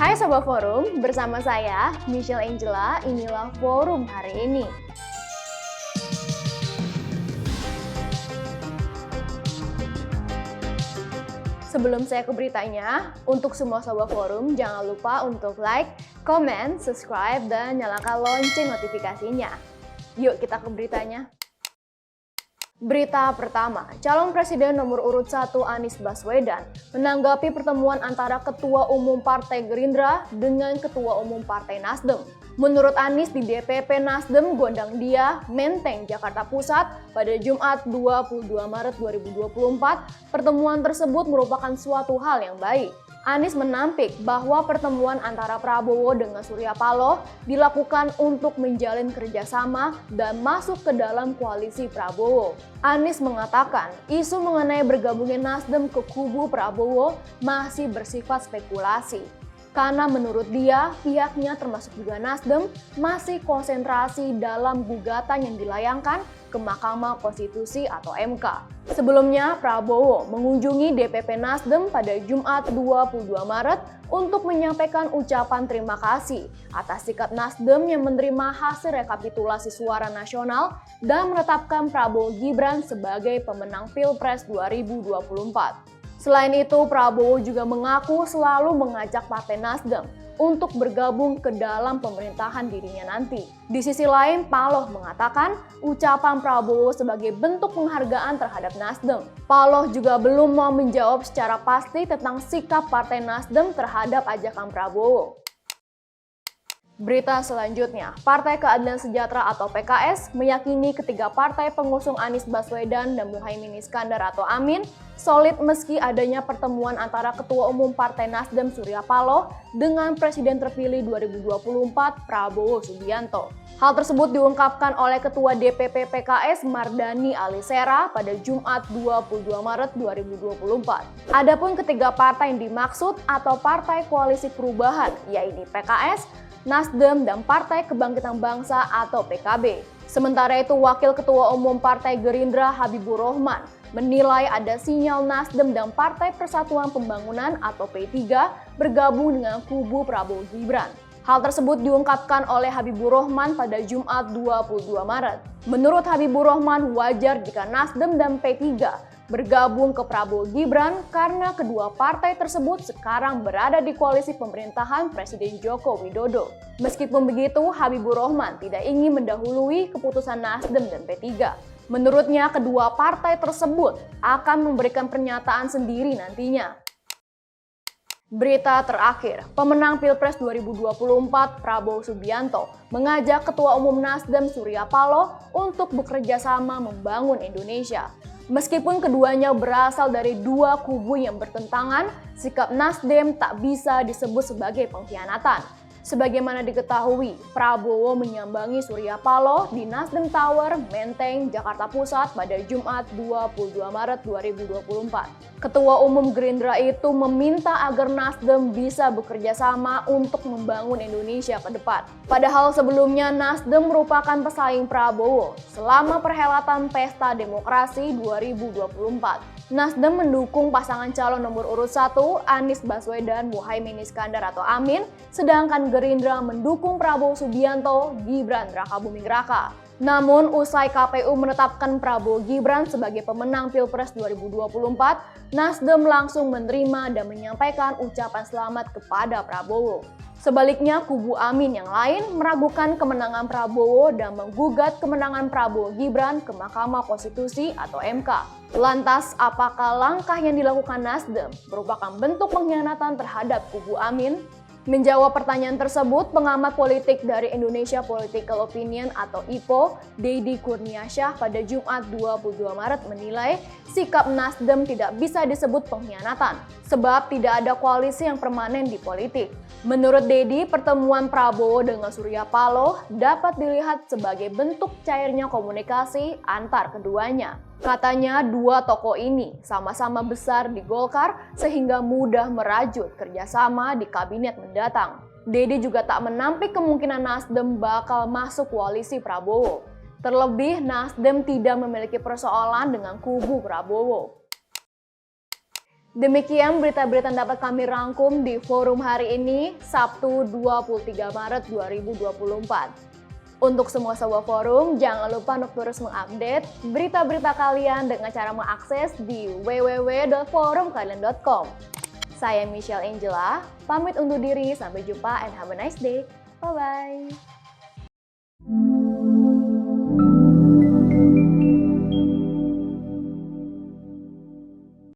Hai Sobat Forum, bersama saya Michelle Angela, inilah Forum hari ini. Sebelum saya ke beritanya, untuk semua Sobat Forum jangan lupa untuk like, comment, subscribe, dan nyalakan lonceng notifikasinya. Yuk kita ke beritanya. Berita pertama, calon presiden nomor urut 1 Anies Baswedan menanggapi pertemuan antara Ketua Umum Partai Gerindra dengan Ketua Umum Partai Nasdem. Menurut Anies di DPP Nasdem Gondangdia, Menteng, Jakarta Pusat pada Jumat 22 Maret 2024, pertemuan tersebut merupakan suatu hal yang baik. Anies menampik bahwa pertemuan antara Prabowo dengan Surya Paloh dilakukan untuk menjalin kerjasama dan masuk ke dalam koalisi Prabowo. Anies mengatakan isu mengenai bergabungnya Nasdem ke kubu Prabowo masih bersifat spekulasi. Karena menurut dia, pihaknya termasuk juga Nasdem masih konsentrasi dalam gugatan yang dilayangkan ke Mahkamah Konstitusi atau MK. Sebelumnya, Prabowo mengunjungi DPP Nasdem pada Jumat 22 Maret untuk menyampaikan ucapan terima kasih atas sikap Nasdem yang menerima hasil rekapitulasi suara nasional dan menetapkan Prabowo Gibran sebagai pemenang Pilpres 2024. Selain itu, Prabowo juga mengaku selalu mengajak Partai Nasdem untuk bergabung ke dalam pemerintahan dirinya nanti. Di sisi lain, Paloh mengatakan ucapan Prabowo sebagai bentuk penghargaan terhadap Nasdem. Paloh juga belum mau menjawab secara pasti tentang sikap Partai Nasdem terhadap ajakan Prabowo. Berita selanjutnya, Partai Keadilan Sejahtera atau PKS meyakini ketiga partai pengusung Anies Baswedan dan Muhaimin Iskandar atau Amin solid meski adanya pertemuan antara Ketua Umum Partai Nasdem Surya Paloh dengan Presiden terpilih 2024 Prabowo Subianto. Hal tersebut diungkapkan oleh Ketua DPP PKS Mardani Alisera pada Jumat 22 Maret 2024. Adapun ketiga partai yang dimaksud atau Partai Koalisi Perubahan, yaitu PKS, Nasdem, dan Partai Kebangkitan Bangsa atau PKB. Sementara itu, Wakil Ketua Umum Partai Gerindra Habibur Rahman menilai ada sinyal Nasdem dan Partai Persatuan Pembangunan atau P3 bergabung dengan kubu Prabowo Gibran. Hal tersebut diungkapkan oleh Habibur Rahman pada Jumat 22 Maret. Menurut Habibur Rahman, wajar jika Nasdem dan P3 bergabung ke Prabowo Gibran karena kedua partai tersebut sekarang berada di koalisi pemerintahan Presiden Joko Widodo. Meskipun begitu, Habibur Rahman tidak ingin mendahului keputusan Nasdem dan P3. Menurutnya, kedua partai tersebut akan memberikan pernyataan sendiri nantinya. Berita terakhir, pemenang Pilpres 2024 Prabowo Subianto mengajak Ketua Umum Nasdem Surya Paloh untuk bekerja sama membangun Indonesia. Meskipun keduanya berasal dari dua kubu yang bertentangan, sikap Nasdem tak bisa disebut sebagai pengkhianatan. Sebagaimana diketahui, Prabowo menyambangi Surya Paloh di Nasdem Tower, Menteng, Jakarta Pusat pada Jumat 22 Maret 2024. Ketua Umum Gerindra itu meminta agar Nasdem bisa bekerja sama untuk membangun Indonesia ke depan. Padahal sebelumnya Nasdem merupakan pesaing Prabowo selama perhelatan Pesta Demokrasi 2024. Nasdem mendukung pasangan calon nomor urut 1 Anies Baswedan Muhaimin Iskandar atau Amin, sedangkan Gerindra mendukung Prabowo Subianto Gibran Rakabuming Raka. Namun usai KPU menetapkan Prabowo Gibran sebagai pemenang Pilpres 2024, Nasdem langsung menerima dan menyampaikan ucapan selamat kepada Prabowo. Sebaliknya, kubu Amin yang lain meragukan kemenangan Prabowo dan menggugat kemenangan Prabowo Gibran ke Mahkamah Konstitusi atau MK. Lantas, apakah langkah yang dilakukan Nasdem merupakan bentuk pengkhianatan terhadap kubu Amin? Menjawab pertanyaan tersebut, pengamat politik dari Indonesia Political Opinion atau IPO, Deddy Kurniasyah pada Jumat 22 Maret menilai sikap Nasdem tidak bisa disebut pengkhianatan, sebab tidak ada koalisi yang permanen di politik. Menurut Deddy, pertemuan Prabowo dengan Surya Paloh dapat dilihat sebagai bentuk cairnya komunikasi antar keduanya. Katanya dua tokoh ini sama-sama besar di Golkar sehingga mudah merajut kerjasama di kabinet mendatang. Deddy juga tak menampik kemungkinan Nasdem bakal masuk koalisi Prabowo. Terlebih, Nasdem tidak memiliki persoalan dengan kubu Prabowo. Demikian berita-berita yang dapat kami rangkum di forum hari ini, Sabtu 23 Maret 2024. Untuk semua sobat forum, jangan lupa untuk terus mengupdate berita-berita kalian dengan cara mengakses di www.forumkalian.com. Saya Michelle Angela, pamit undur diri, sampai jumpa and have a nice day. Bye-bye.